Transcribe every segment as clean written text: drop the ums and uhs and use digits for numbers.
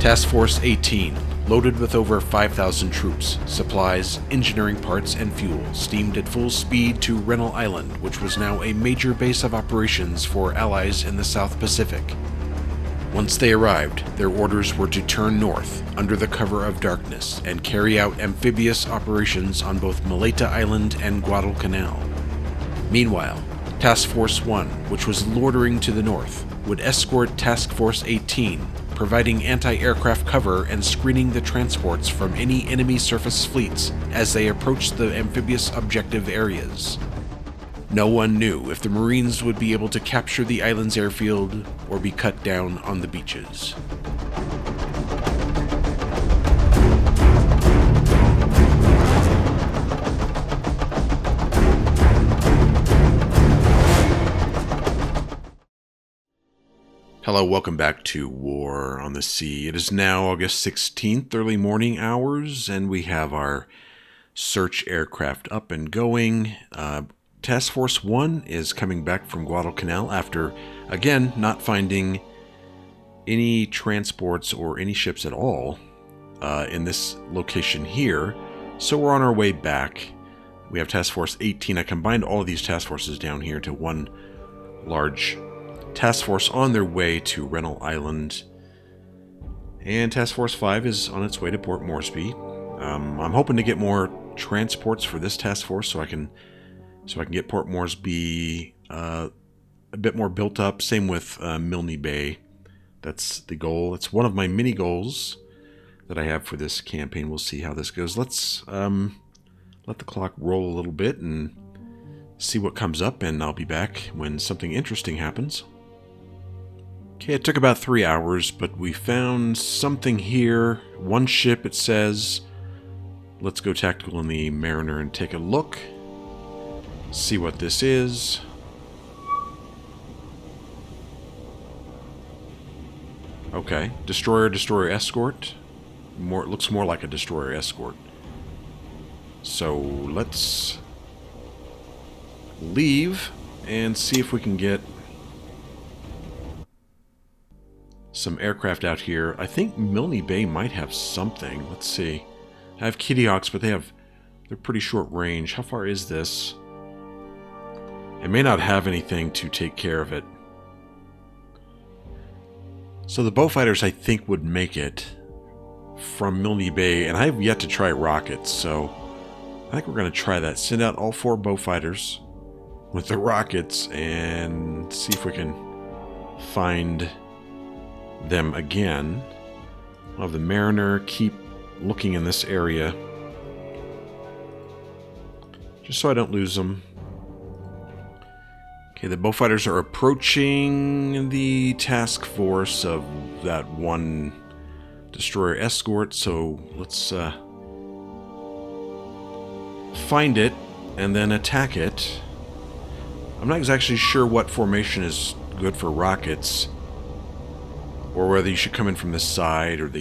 Task Force 18, loaded with over 5,000 troops, supplies, engineering parts, and fuel, steamed at full speed to Guadalcanal Island, which was now a major base of operations for Allies in the South Pacific. Once they arrived, their orders were to turn north, under the cover of darkness, and carry out amphibious operations on both Maleta Island and Guadalcanal. Meanwhile, Task Force 1, which was loitering to the north, would escort Task Force 18, providing anti-aircraft cover and screening the transports from any enemy surface fleets as they approached the amphibious objective areas. No one knew if the Marines would be able to capture the island's airfield or be cut down on the beaches. Hello, welcome back to War on the Sea. It is now August 16th, early morning hours, and we have our search aircraft up and going. Task Force 1 is coming back from Guadalcanal after, again, not finding any transports or any ships at all in this location here. So we're on our way back. We have Task Force 18. I combined all of these task forces down here to one large task force on their way to Guadalcanal Island. And Task Force 5 is on its way to Port Moresby. I'm hoping to get more transports for this task force so I can get Port Moresby a bit more built up. Same with Milne Bay. That's the goal. It's one of my mini goals that I have for this campaign. We'll see how this goes. Let's let the clock roll a little bit and see what comes up, and I'll be back when something interesting happens. Okay, it took about 3 hours, but we found something here. One ship, it says. Let's go tactical in the Mariner and take a look. See what this is. Okay, destroyer escort. It looks more like a destroyer escort. So let's leave and see if we can get some aircraft out here. I think Milne Bay might have something. Let's see. I have Kitty Hawks, but they're pretty short range. How far is this? It may not have anything to take care of it. So the Beaufighters, I think, would make it from Milne Bay, and I have yet to try rockets, so I think we're going to try that. Send out all 4 Beaufighters with the rockets and see if we can find them again. I'll have the Mariner keep looking in this area just so I don't lose them. Okay, the Beaufighters are approaching the task force of that one destroyer escort, so let's find it and then attack it. I'm not exactly sure what formation is good for rockets, or whether you should come in from the side or I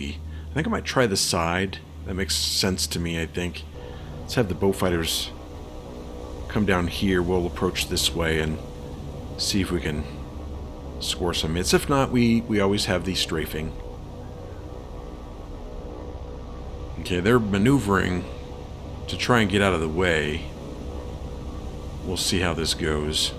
think I might try the side. That makes sense to me, I think. Let's have the Beaufighters come down here. We'll approach this way and see if we can score some hits. If not, we always have the strafing. Okay, they're maneuvering to try and get out of the way. We'll see how this goes.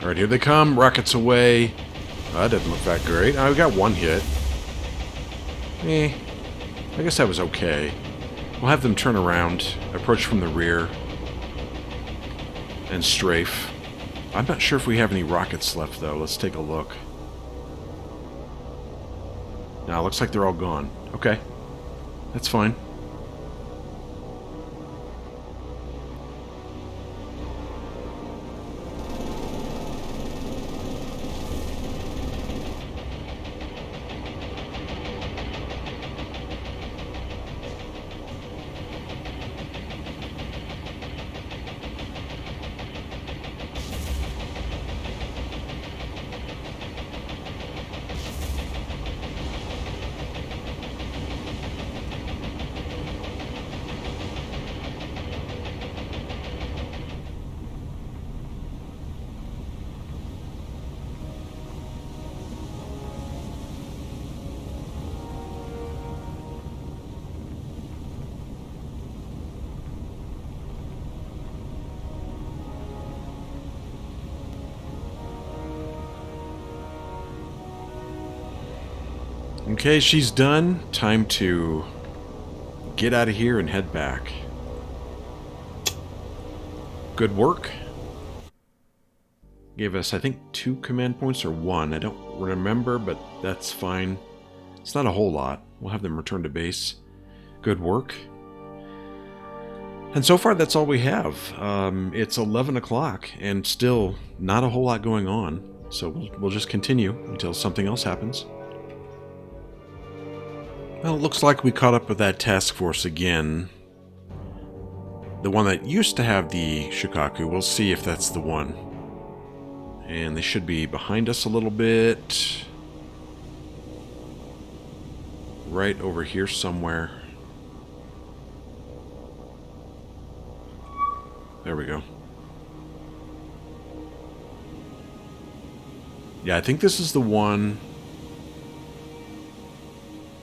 Alright, here they come. Rockets away. That didn't look that great. We got one hit. I guess that was okay. We'll have them turn around, approach from the rear, and strafe. I'm not sure if we have any rockets left, though. Let's take a look. No, looks like they're all gone. Okay. That's fine. Okay, she's done. Time to get out of here and head back. Good work. Gave us, I think, 2 command points or 1. I don't remember, but that's fine. It's not a whole lot. We'll have them return to base. Good work. And so far, that's all we have. It's 11 o'clock, and still not a whole lot going on. So we'll just continue until something else happens. Well, it looks like we caught up with that task force again. The one that used to have the Shikaku. We'll see if that's the one. And they should be behind us a little bit. Right over here somewhere. There we go. Yeah, I think this is the one.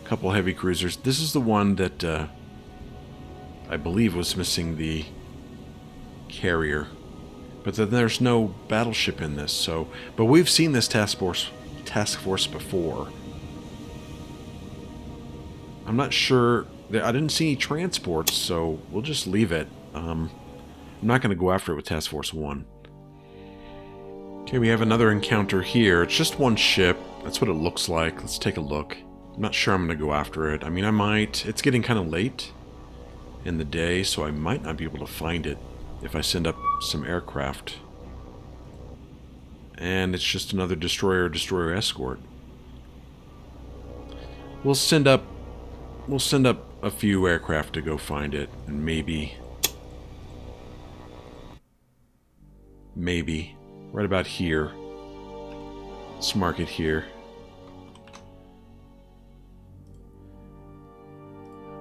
Couple heavy cruisers. This is the one that I believe was missing the carrier. But then there's no battleship in this, so... But we've seen this task force before. I'm not sure... I didn't see any transports, so we'll just leave it. I'm not going to go after it with Task Force 1. Okay, we have another encounter here. It's just one ship. That's what it looks like. Let's take a look. I'm not sure I'm going to go after it. I mean, I might. It's getting kind of late in the day, so I might not be able to find it if I send up some aircraft. And it's just another destroyer escort. We'll send up a few aircraft to go find it, and maybe right about here. Let's mark it here.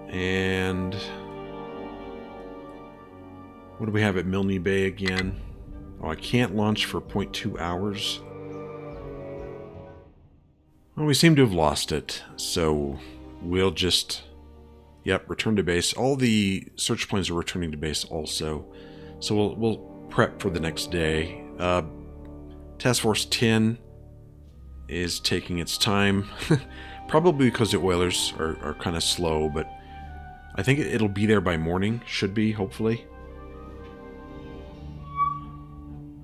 And what do we have at Milne Bay again? Oh, I can't launch for 0.2 hours. Well, we seem to have lost it, so we'll just... Yep, return to base. All the search planes are returning to base also. So we'll prep for the next day. Task Force 10 is taking its time. Probably because the oilers are kind of slow, but I think it'll be there by morning. Should be, hopefully.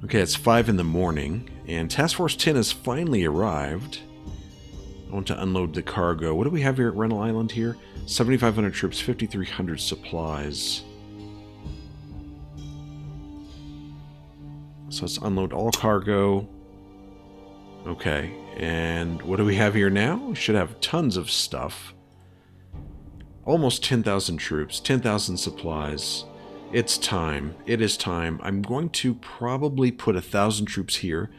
Okay, it's 5 in the morning, and Task Force 10 has finally arrived. I want to unload the cargo. What do we have here at Rental Island here? 7,500 troops, 5,300 supplies. So let's unload all cargo. Okay, and what do we have here now? We should have tons of stuff. Almost 10,000 troops, 10,000 supplies. It's time. It is time. I'm going to probably put 1,000 troops here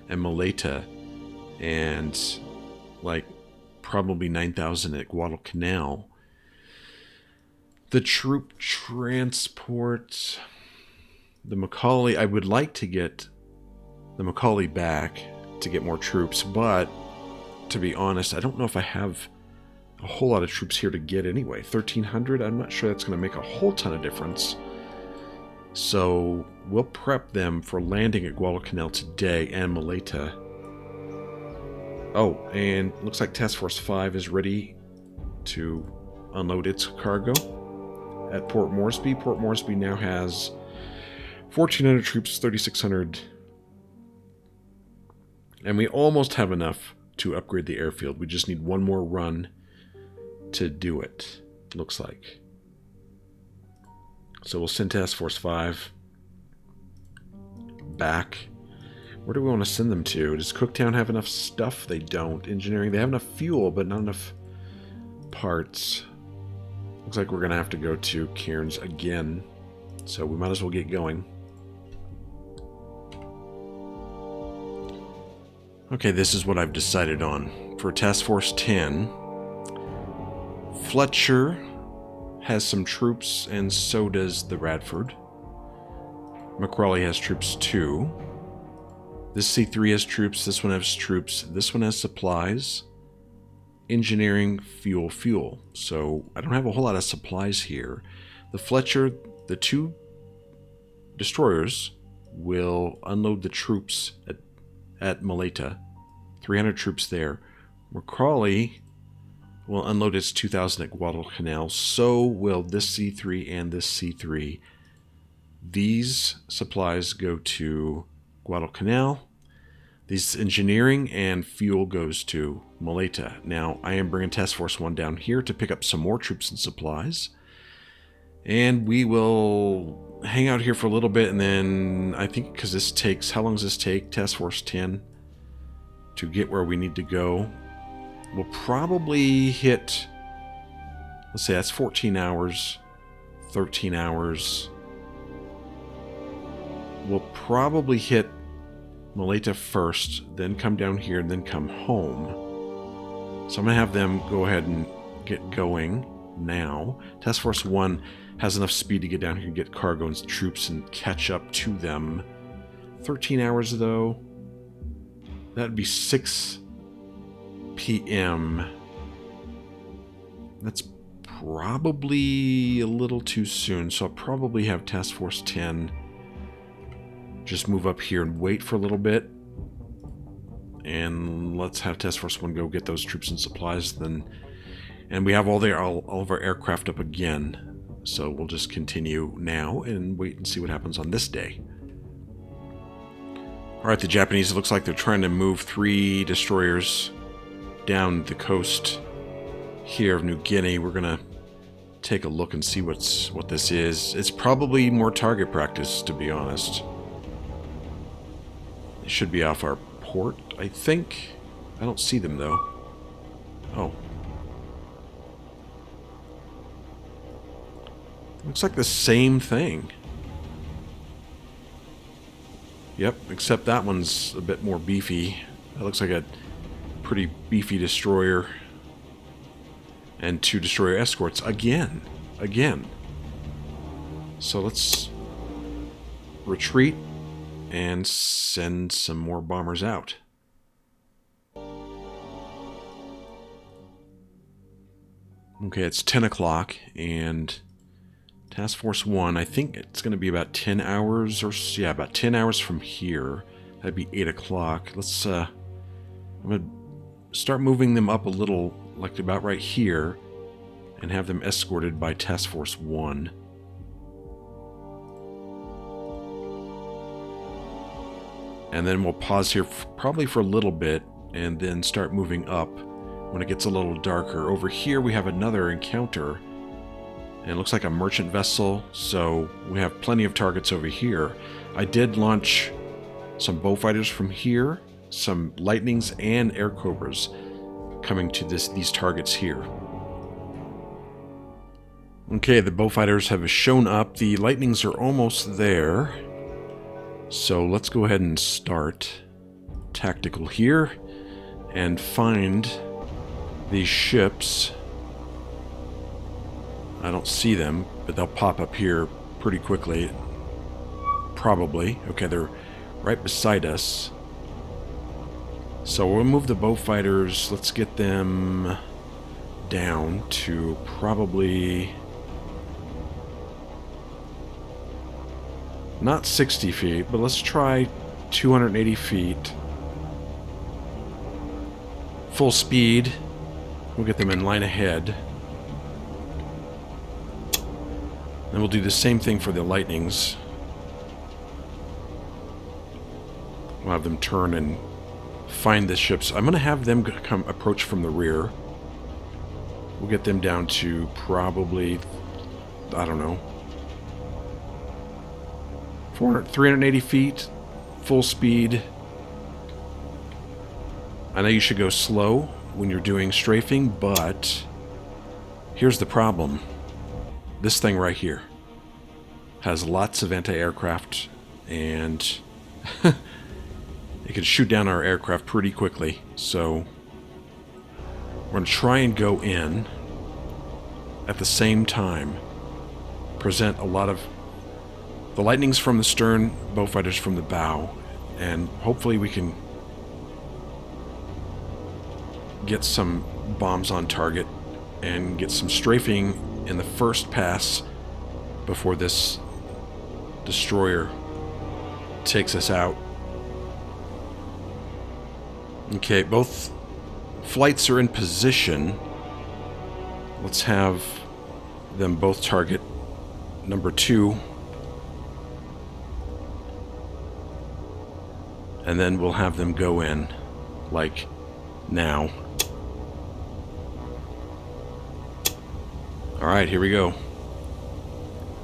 in Maleta and like probably 9,000 at Guadalcanal. The troop transport, the Macaulay, I would like to get the Macaulay back to get more troops, but to be honest, I don't know if I have a whole lot of troops here to get anyway. 1,300, I'm not sure that's going to make a whole ton of difference. So we'll prep them for landing at Guadalcanal today and Maleta. Oh, and looks like Task Force 5 is ready to unload its cargo at Port Moresby. Port Moresby now has 1,400 troops, 3,600. And we almost have enough to upgrade the airfield. We just need one more run to do it, looks like. So we'll send Task Force 5 back. Where do we want to send them to? Does Cooktown have enough stuff? They don't. Engineering, they have enough fuel, but not enough parts. Looks like we're going to have to go to Cairns again. So we might as well get going. Okay, this is what I've decided on. For Task Force 10, Fletcher has some troops, and so does the Radford. McCrawley has troops too. This C3 has troops, this one has troops, this one has supplies. Engineering, fuel. So I don't have a whole lot of supplies here. The Fletcher, the 2 destroyers, will unload the troops at Maleta. 300 troops there. McCrawley will unload its 2,000 at Guadalcanal. So will this C3 and this C3. These supplies go to Guadalcanal. These engineering and fuel goes to Maleta. Now, I am bringing Task Force 1 down here to pick up some more troops and supplies. And we will hang out here for a little bit, and then I think, because this takes, how long does this take? Task Force 10 to get where we need to go. We'll probably hit, let's say that's 14 hours, 13 hours. We'll probably hit Maleta first, then come down here, and then come home. So I'm going to have them go ahead and get going now. Task Force 1 has enough speed to get down here and get cargo and troops and catch up to them. 13 hours, though. That'd be 6 p.m. That's probably a little too soon, so I'll probably have Task Force 10 just move up here and wait for a little bit. And let's have Task Force 1 go get those troops and supplies then. And we have all of our aircraft up again. So we'll just continue now and wait and see what happens on this day. Alright, the Japanese, it looks like they're trying to move 3 destroyers down the coast here of New Guinea. We're going to take a look and see what this is. It's probably more target practice, to be honest. They should be off our port, I think. I don't see them, though. Oh. Looks like the same thing. Yep, except that one's a bit more beefy. That looks like a pretty beefy destroyer. And 2 destroyer escorts again. So let's retreat and send some more bombers out. Okay, it's 10 o'clock, and Task Force 1, I think it's going to be about 10 hours, or yeah, about 10 hours from here. That'd be 8 o'clock. Let's, I'm going to start moving them up a little, like about right here, and have them escorted by Task Force 1. And then we'll pause here probably for a little bit, and then start moving up when it gets a little darker. Over here we have another encounter, and it looks like a merchant vessel, so we have plenty of targets over here. I did launch some Beaufighters from here, some Lightnings and Air Cobras coming to these targets here. Okay, the Beaufighters have shown up. The Lightnings are almost there. So let's go ahead and start tactical here and find these ships. I don't see them, but they'll pop up here pretty quickly. Probably. Okay, they're right beside us. So we'll move the Beaufighters. Let's get them down to probably not 60 feet, but let's try 280 feet. Full speed. We'll get them in line ahead. Then we'll do the same thing for the Lightnings. We'll have them turn and find the ships. I'm going to have them come approach from the rear. We'll get them down to probably, I don't know, 380 feet, full speed. I know you should go slow when you're doing strafing, but here's the problem. This thing right here has lots of anti-aircraft, and it can shoot down our aircraft pretty quickly. So we're going to try and go in at the same time, present a lot of the Lightnings from the stern, Beaufighters from the bow, and hopefully we can get some bombs on target and get some strafing in the first pass before this destroyer takes us out. Okay, both flights are in position. Let's have them both target number 2. And then we'll have them go in, like now. Alright, here we go.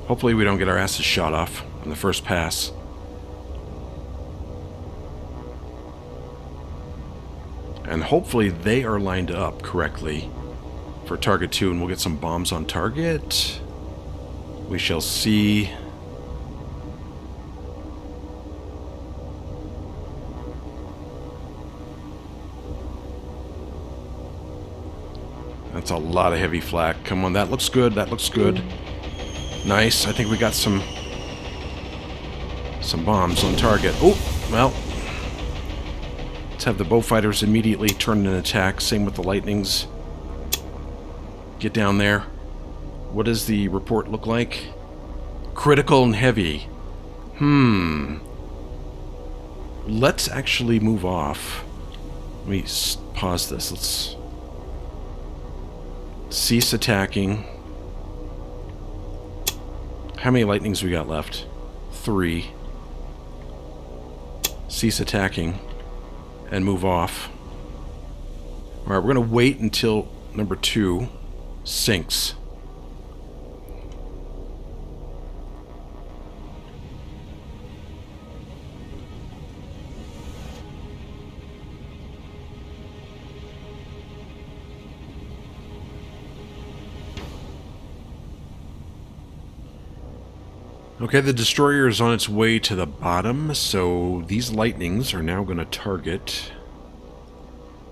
Hopefully we don't get our asses shot off on the first pass. And hopefully they are lined up correctly for target 2, and we'll get some bombs on target. We shall see. That's a lot of heavy flak. Come on, that looks good. That looks good. Nice. I think we got some bombs on target. Oh, well. Let's have the bow fighters immediately turn an attack. Same with the lightnings. Get down there. What does the report look like? Critical and heavy. Let's actually move off. Let me pause this. Let's cease attacking. How many lightnings we got left? 3. Cease attacking and move off. Alright, we're going to wait until number 2 sinks. Okay, the destroyer is on its way to the bottom, so these lightnings are now going to target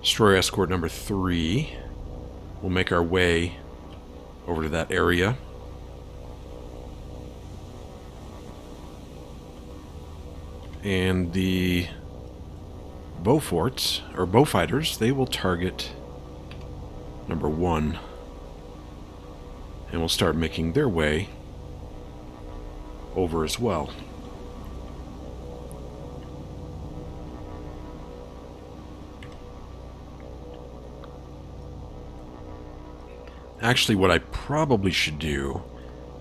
destroyer escort number 3. We'll make our way over to that area. And the bow forts, or bow fighters, they will target number 1. And will start making their way over as well. Actually, what I probably should do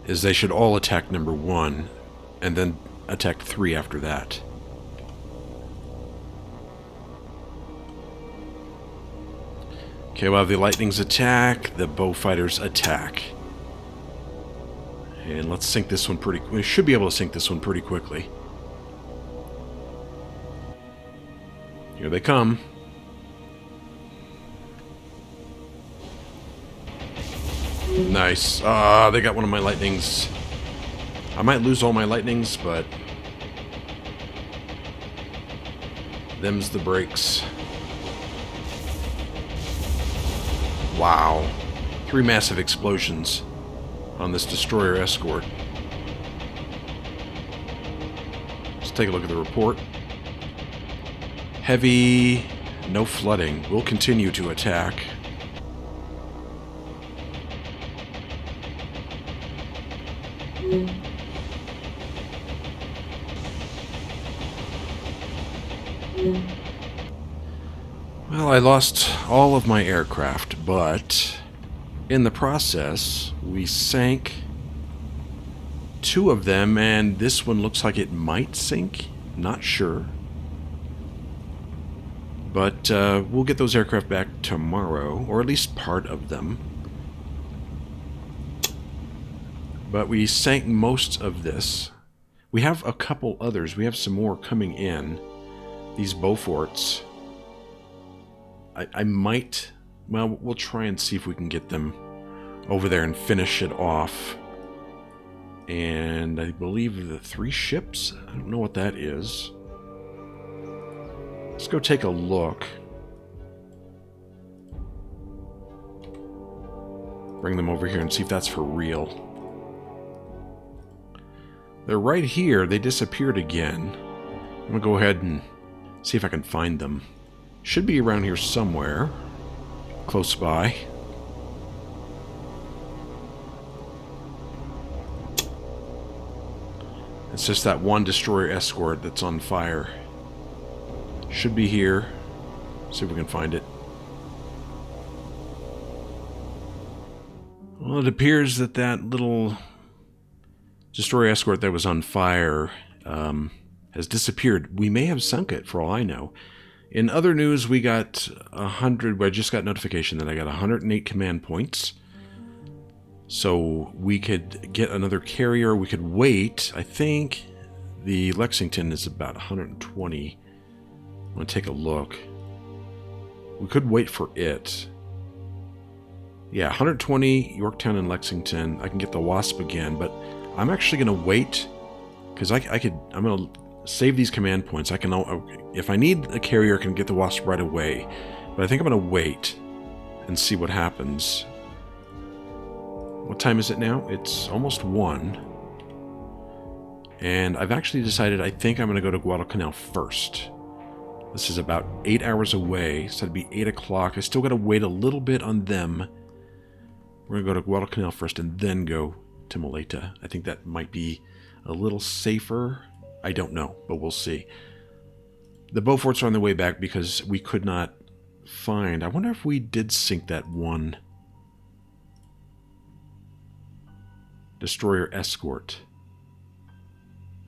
is they should all attack number 1 and then attack 3 after that. Okay, we'll have the lightnings attack, the bow fighters attack. And let's sink this one pretty quickly. We should be able to sink this one pretty quickly. Here they come. Nice. They got one of my lightnings. I might lose all my lightnings, but them's the breaks. Wow. 3 massive explosions on this destroyer escort. Let's take a look at the report. Heavy, no flooding. We'll continue to attack. Well, I lost all of my aircraft, but in the process, we sank 2 of them, and this one looks like it might sink. Not sure. But we'll get those aircraft back tomorrow, or at least part of them. But we sank most of this. We have a couple others. We have some more coming in. These bow forts. I might... Well, we'll try and see if we can get them over there and finish it off. And I believe the 3 ships? I don't know what that is. Let's go take a look. Bring them over here and see if that's for real. They're right here. They disappeared again. I'm going to go ahead and see if I can find them. Should be around here somewhere. Close by. It's just that one destroyer escort that's on fire. Should be here. See if we can find it. Well, it appears that that little destroyer escort that was on fire has disappeared. We may have sunk it, for all I know. In other news, we got 100... I just got notification that I got 108 command points. So we could get another carrier. We could wait. I think the Lexington is about 120. I'm going to take a look. We could wait for it. Yeah, 120, Yorktown and Lexington. I can get the Wasp again, but I'm actually going to wait because I'm going to save these command points. I can, if I need a carrier, I can get the Wasp right away. But I think I'm going to wait and see what happens. What time is it now? It's almost 1. And I've actually decided I think I'm going to go to Guadalcanal first. This is about 8 hours away, so it'd be 8 o'clock. I still got to wait a little bit on them. We're going to go to Guadalcanal first and then go to Maleta. I think that might be a little safer. I don't know, but we'll see. The Beauforts are on the way back because we could not find... I wonder if we did sink that one destroyer escort.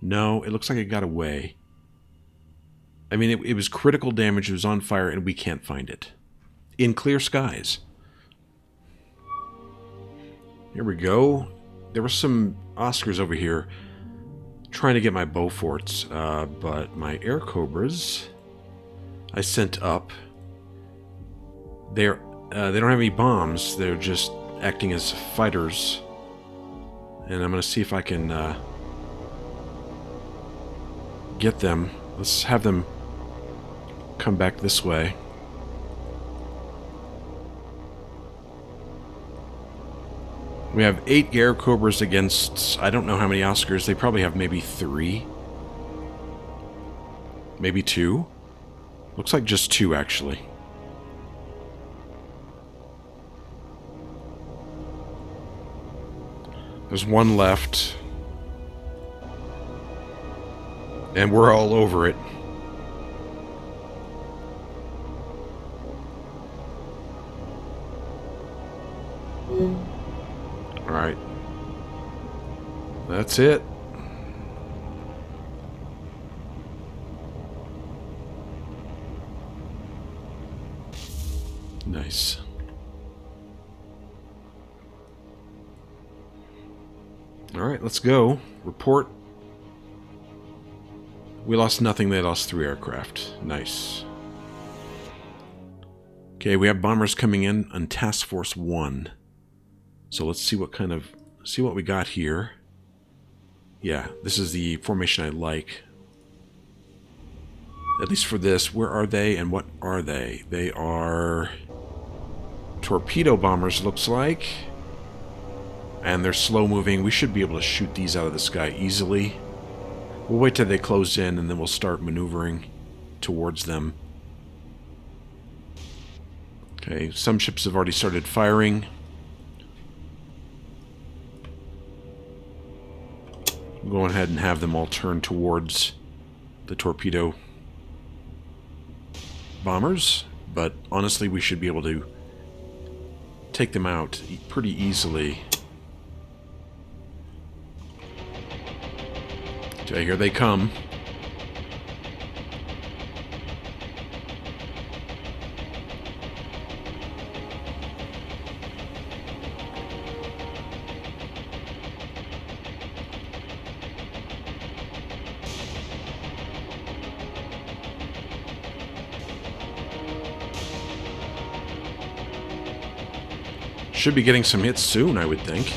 No, it looks like it got away. I mean, it was critical damage, it was on fire, and we can't find it. In clear skies. Here we go. There were some Oscars over here trying to get my Beauforts, but my Air Cobras I sent up. They don't have any bombs. They're just acting as fighters. And I'm going to see if I can get them. Let's have them come back this way. We have 8 Air Cobras against, I don't know how many Oscars. They probably have maybe 3. Maybe 2. Looks like just 2, actually. There's 1 left. And we're all over it. Alright. That's it. Nice. Alright, let's go. Report. We lost nothing, they lost 3 aircraft. Nice. Okay, we have bombers coming in on Task Force 1. So let's see what we got here. Yeah, this is the formation I like. At least for this. Where are they and what are they? They are torpedo bombers, looks like. And they're slow moving. We should be able to shoot these out of the sky easily. We'll wait till they close in and then we'll start maneuvering towards them. Okay, some ships have already started firing. Go ahead and have them all turn towards the torpedo bombers, but honestly we should be able to take them out pretty easily. Okay, here they come. Should be getting some hits soon, I would think.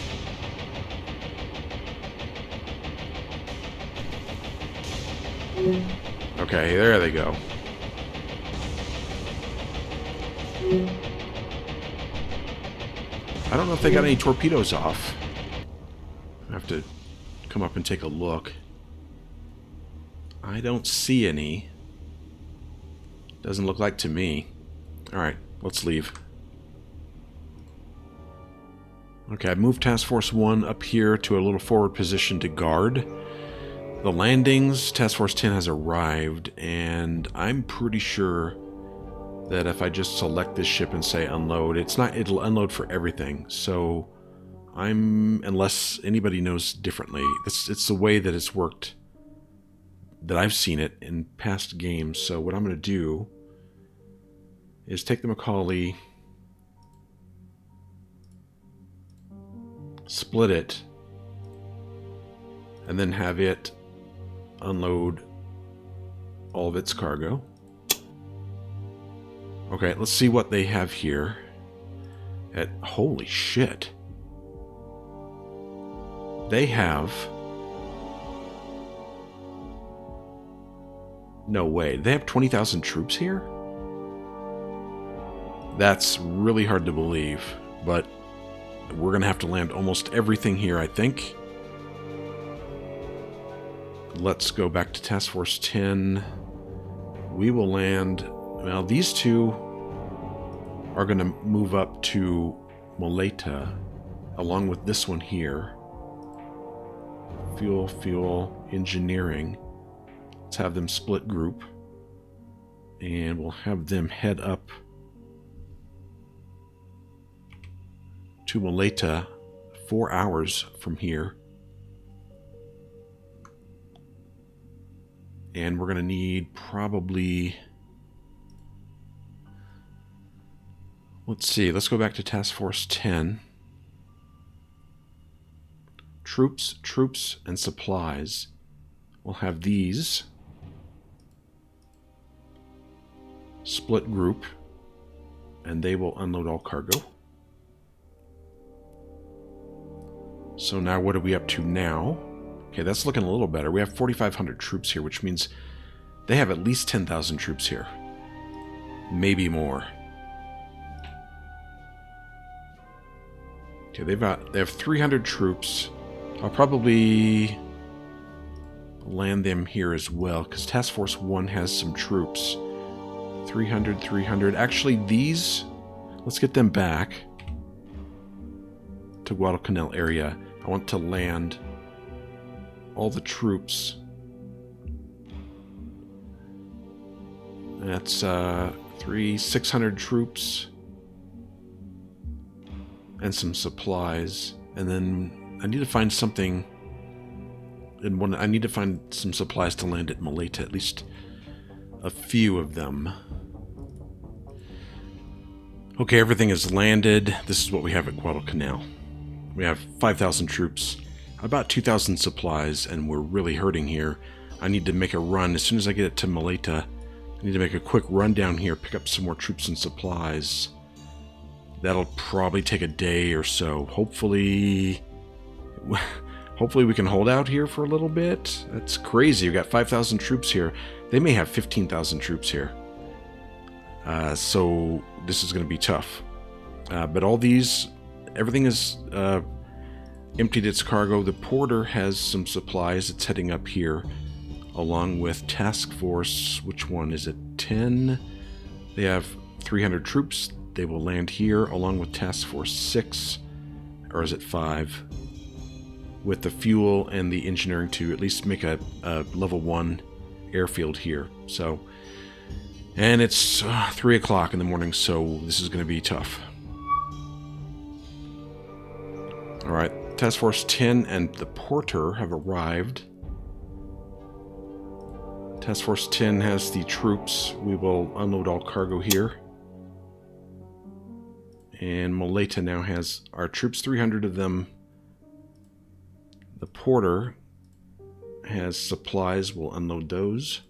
Okay, there they go. I don't know if they got any torpedoes off. I have to come up and take a look. I don't see any. Doesn't look like to me. Alright, let's leave. Okay, I've moved Task Force 1 up here to a little forward position to guard the landings. Task Force 10 has arrived, and I'm pretty sure that if I just select this ship and say unload, it'll unload for everything. So unless anybody knows differently. It's the way that it's worked, that I've seen it in past games. So what I'm going to do is take the Macaulay, split it, and then have it unload all of its cargo. Okay, let's see what they have here. Holy shit. They have... No way. They have 20,000 troops here? That's really hard to believe, but we're going to have to land almost everything here, I think. Let's go back to Task Force 10. We will land... Well, these two are going to move up to Moleta, along with this one here. Fuel, engineering. Let's have them split group. And we'll have them head up to Moleta, 4 hours from here. And we're going to need probably... Let's see, let's go back to Task Force 10. Troops, and supplies. We'll have these. Split group. And they will unload all cargo. So now what are we up to now? Okay, that's looking a little better. We have 4,500 troops here, which means they have at least 10,000 troops here. Maybe more. Okay, they have 300 troops. I'll probably land them here as well, because Task Force 1 has some troops. 300. Actually, these, let's get them back to Guadalcanal area. I want to land all the troops. That's 600 troops. And some supplies. And then I need to find something. I need to find some supplies to land at Moleta, at least a few of them. Okay, everything is landed. This is what we have at Guadalcanal. We have 5,000 troops, about 2,000 supplies, and we're really hurting here. I need to make a run. As soon as I get it to Moleta, I need to make a quick run down here, pick up some more troops and supplies. That'll probably take a day or so. Hopefully we can hold out here for a little bit. That's crazy. We've got 5,000 troops here. They may have 15,000 troops here. So this is going to be tough. But all these, everything is emptied its cargo. The porter has some supplies. It's heading up here along with Task Force. Which one is it? 10. They have 300 troops. They will land here along with Task Force 6, or is it 5, with the fuel and the engineering to at least make a level 1 airfield here. So, and it's 3 o'clock in the morning, so this is going to be tough. Alright, Task Force 10 and the porter have arrived. Task Force 10 has the troops. We will unload all cargo here. And Moleta now has our troops, 300 of them. The porter has supplies. We'll unload those.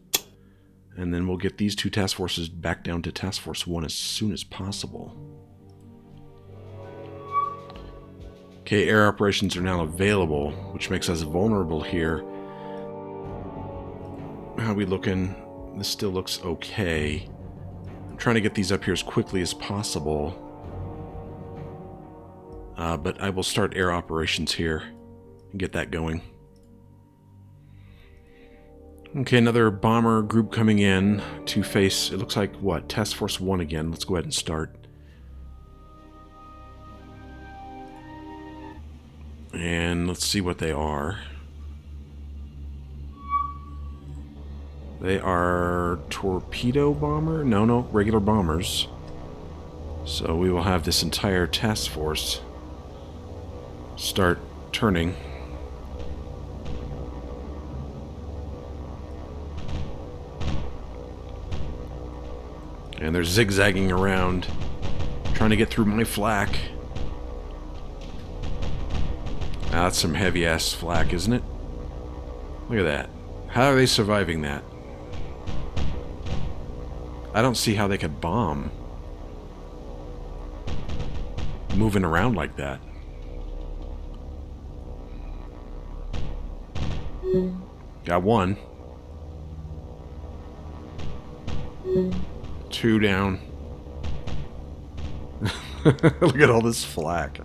And then we'll get these two task forces back down to Task Force 1 as soon as possible. Okay, air operations are now available, which makes us vulnerable here. How are we looking? This still looks okay. I'm trying to get these up here as quickly as possible. But I will start air operations here and get that going. Okay, another bomber group coming in to face, it looks like, what, Task Force 1 again. Let's go ahead and start. And let's see what they are. They are torpedo bomber? No, regular bombers. So we will have this entire task force start turning. And they're zigzagging around, trying to get through my flak. Now, that's some heavy-ass flak, isn't it? Look at that. How are they surviving that? I don't see how they could bomb moving around like that. Got one. Two down. Look at all this flak.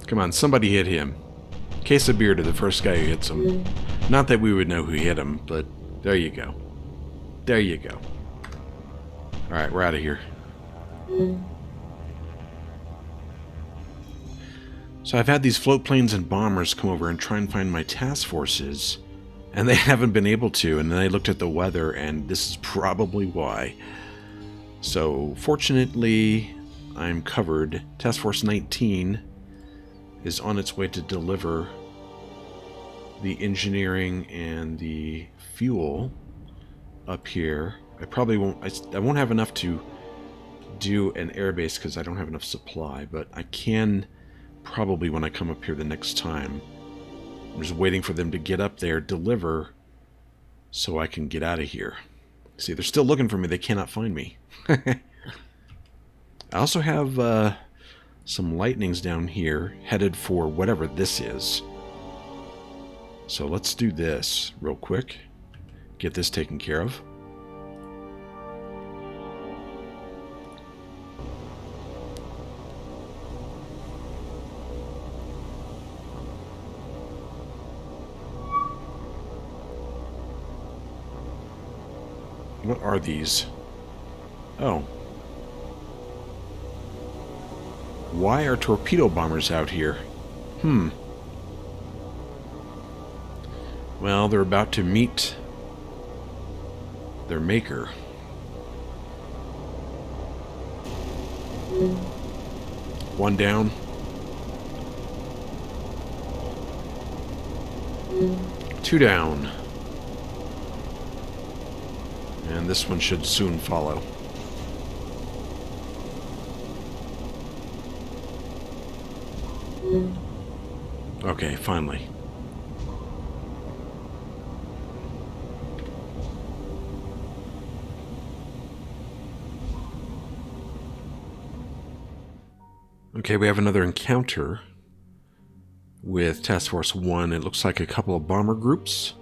Come on, somebody hit him. Case of beer to the first guy who hits him. Not that we would know who hit him, but there you go. There you go. Alright, we're out of here. So I've had these float planes and bombers come over and try and find my task forces, and they haven't been able to, and then I looked at the weather, and this is probably why. So, fortunately, I'm covered. Task Force 19 is on its way to deliver the engineering and the fuel up here. I probably won't, I won't have enough to do an airbase because I don't have enough supply, but I can probably when I come up here the next time. I'm just waiting for them to get up there, deliver, so I can get out of here. See, they're still looking for me. They cannot find me. I also have some lightnings down here headed for whatever this is. So let's do this real quick. Get this taken care of. What are these? Oh. Why are torpedo bombers out here? Well, they're about to meet their maker. One down. Two down. And this one should soon follow. Okay, finally. Okay, we have another encounter with Task Force 1. It looks like a couple of bomber groups.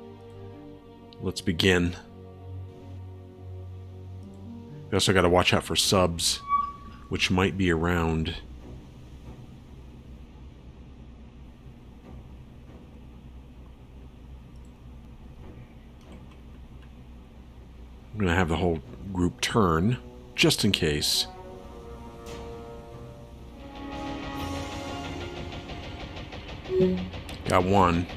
Let's begin. We also got to watch out for subs, which might be around. I'm going to have the whole group turn, just in case. Got one.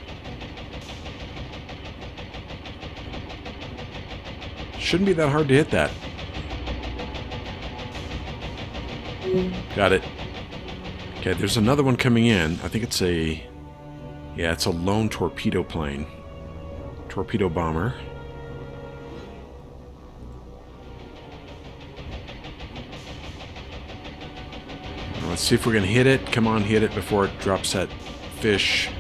Shouldn't be that hard to hit that. Got it. Okay, there's another one coming in. I think it's a... Yeah, it's a lone torpedo plane. Torpedo bomber. Now, let's see if we can hit it. Come on, hit it before it drops that fish.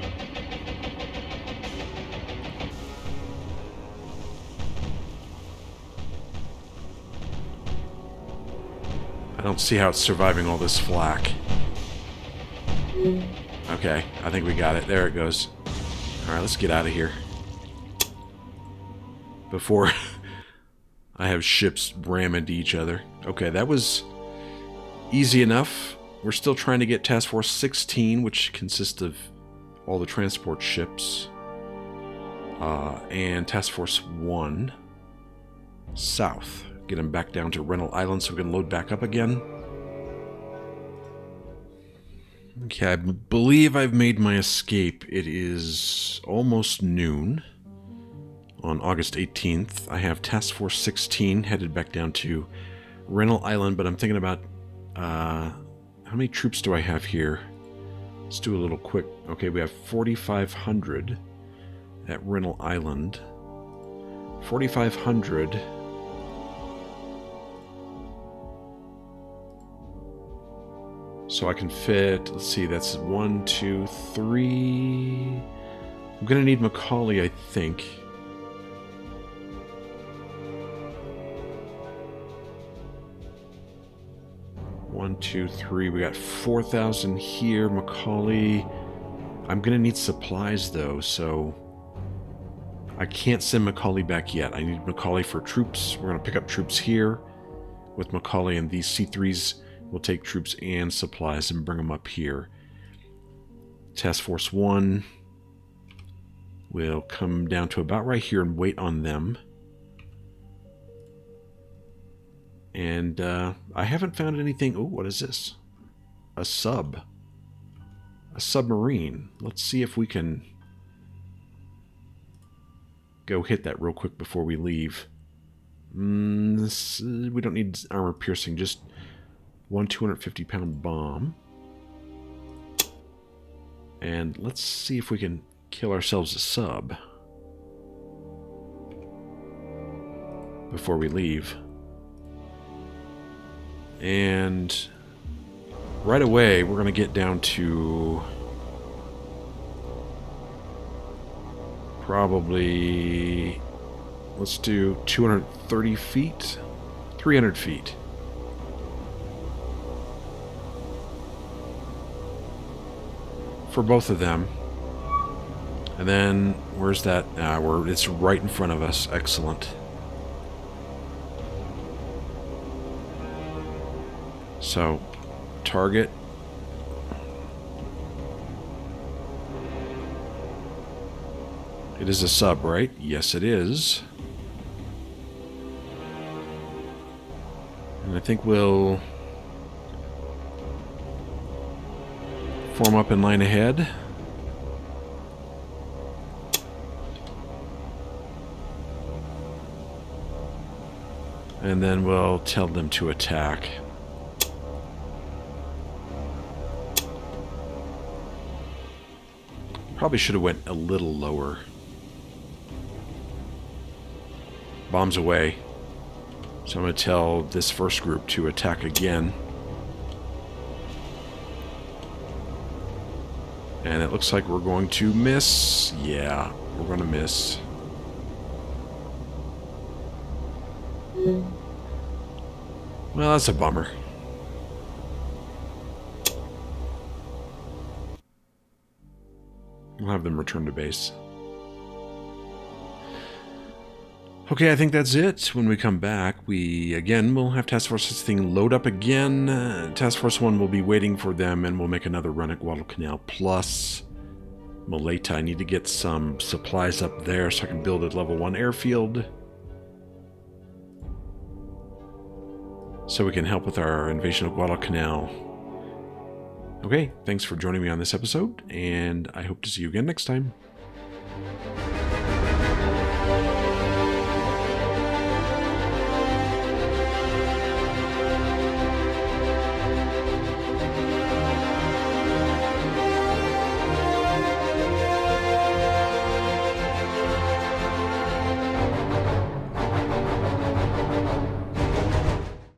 I don't see how it's surviving all this flak. Okay, I think we got it. There it goes. Alright, let's get out of here. Before I have ships ram into each other. Okay, that was easy enough. We're still trying to get Task Force 16, which consists of all the transport ships. And Task Force 1 south. Get them back down to Guadalcanal Island so we can load back up again. Okay, I believe I've made my escape. It is almost noon on August 18th. I have Task Force 16 headed back down to Guadalcanal Island, but I'm thinking about how many troops do I have here? Let's do a little quick. Okay, we have 4,500 at Guadalcanal Island. 4,500. So I can fit, let's see, that's 1, 2, 3. I'm going to need Macaulay, I think. One, two, three. We got 4,000 here. Macaulay. I'm going to need supplies, though, so I can't send Macaulay back yet. I need Macaulay for troops. We're going to pick up troops here with Macaulay, and these C3s will take troops and supplies and bring them up here. Task Force 1 will come down to about right here and wait on them. And I haven't found anything. Oh, what is this? A sub. A submarine. Let's see if we can go hit that real quick before we leave. We don't need armor piercing, just one 250-pound bomb. And let's see if we can kill ourselves a sub before we leave. And right away, we're going to get down to probably, let's do 230 feet, 300 feet. For both of them. And then, where's that? It's right in front of us. Excellent. So, target. It is a sub, right? Yes, it is. And I think we'll form up in line ahead. And then we'll tell them to attack. Probably should have went a little lower. Bombs away. So I'm going to tell this first group to attack again. And it looks like we're going to miss. Yeah, we're going to miss. Well, that's a bummer. We'll have them return to base. Okay, I think that's it. When we come back, we'll have Task Force 6 thing load up again. Task Force 1 will be waiting for them, and we'll make another run at Guadalcanal plus Maleta. I need to get some supplies up there so I can build a level 1 airfield, so we can help with our invasion of Guadalcanal. Okay, thanks for joining me on this episode, and I hope to see you again next time.